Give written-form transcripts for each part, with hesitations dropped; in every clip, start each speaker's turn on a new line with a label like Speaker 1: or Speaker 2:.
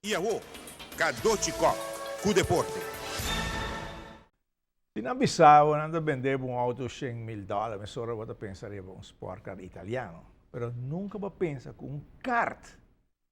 Speaker 1: Iaô, Cadochicó, cu deporte.
Speaker 2: Sinabissawa nanda vendeva un auto $100.000, mas ora vado a pensare a un sport car italiano. Però nunca va pensa che un kart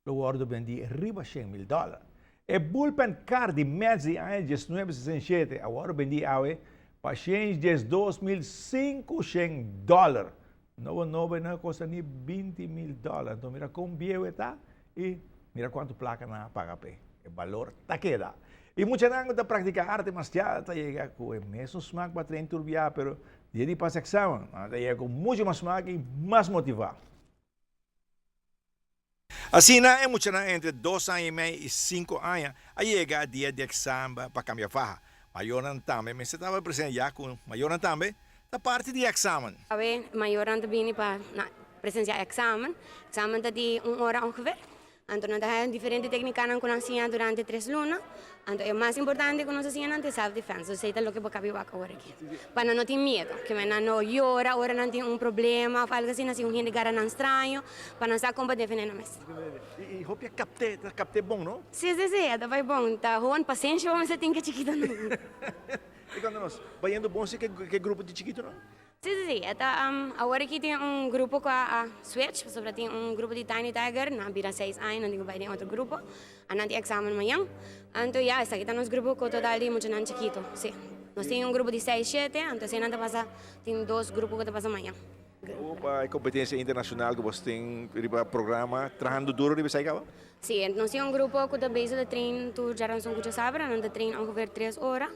Speaker 2: lo guardo vendi riba $100.000. E bullpen car di mezzi anni 1967, a guardo vendi awe pa $2.500. Nova na costa ni $20.000. Então mira como bieu está e mira quanto placa na paga pe. E valor ta queda. E mucha nango da practicar arte marcial, ta llega com o mesmo smaak para treinar turbiar, pero dia de passa examen, ta llega com muito mais smaak e mais motivado.
Speaker 1: Assim, é muito entre 2 anos e meio e 5 anos, aí chega dia de exame para cambiar farra. Maior também, mas você estava presente já com maior também, da parte de examen.
Speaker 3: We maior aan de bini para presenciar examen. Examen dat die 1 hora ongeveer. Então, nós temos diferentes técnicas que nós ensinamos durante 3 lunas. Então, o mais importante que nós ensinamos é self-defense. Ou seja, o que pode acabar agora aqui. Para não ter medo, que não chora, agora não tem problema, ou algo assim, assim, gente gara não estranho, para não saber como defender a mesa.
Speaker 1: E roupa capte bom, não?
Speaker 3: Sim, vai bom. Tá, Juan, paciência, vamos ter que chiquito não.
Speaker 1: E quando nós, vai indo bom, que grupo de chiquito, não?
Speaker 3: Sim. Agora aqui tem grupo com a Switch, sobre tem grupo de Tiny Tiger, na bira 6 anos, não tem vai ter outro grupo. A não tem exame amanhã. Então, essa aqui tá nos grupo com total de muito não chiquito. Sim. Nós temos grupo de 6, 7, então se não tá passa, tem 2 grupos que tá passa amanhã.
Speaker 1: Opa, competência internacional que você tem para programa, treinando duro, de sair
Speaker 3: Sim, nós temos grupo que tá base de treino, tu já não são que sabra, não tá treino ongeveer 3 horas.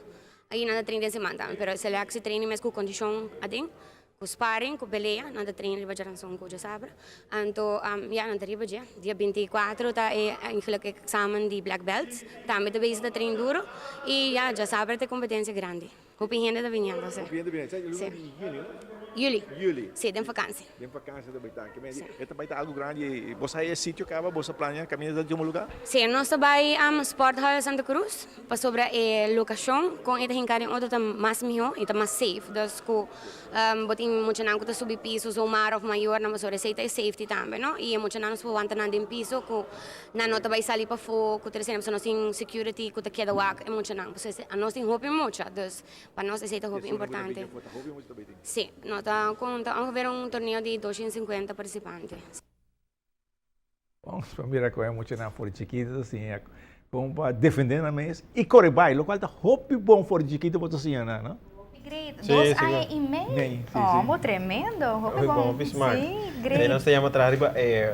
Speaker 3: Aí nada treino de semana, pero se lá que se treina mesmo com condição adem, com sparring, com peleia, nada treino ele vai gerar som com sabra. Então, já não teria dia 24 tá eigenlijk examen de black belts, também da base de treino duro e já sabra tem competência grande. Hoop in gente da vinhando, sim. Juli. Sim, tem vacância.
Speaker 1: Tem vacância também tá. Que também tá algo grande. Você aí é sítio que você planeja caminhar de um lugar?
Speaker 3: Sim, nós trabalhamos am Sport Hall Santa Cruz para sobre a locação com esta hincada em outra mais melhor e mais safe. Dus com botin muito não que subir pisos ou mar of maior na sobre receita é safety também, não? E muito não nos pode andar em piso com na nota vai sair para fora, com terceira pessoa nós tem security, com queda wak é muito não. Você a nós tem roupa muito, dus para nós essa é roupa importante. Sim, nós tá com ongeveer torneio de 250 participantes.
Speaker 2: Bom, mira como é muito na for chiquito assim, é como para defender na mesa e correr bem, o qual tá hobby bom for chiquito para você não?
Speaker 4: Great.
Speaker 5: Sí,
Speaker 4: 2
Speaker 5: sí,
Speaker 4: años y medio.
Speaker 2: Sí, sí,
Speaker 4: Como tremendo.
Speaker 5: Muy bom, smart.
Speaker 4: Sí, great.
Speaker 5: Não se llama atrás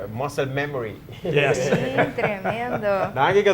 Speaker 5: muscle memory.
Speaker 2: Yes.
Speaker 4: Sí, tremendo.
Speaker 5: Nada que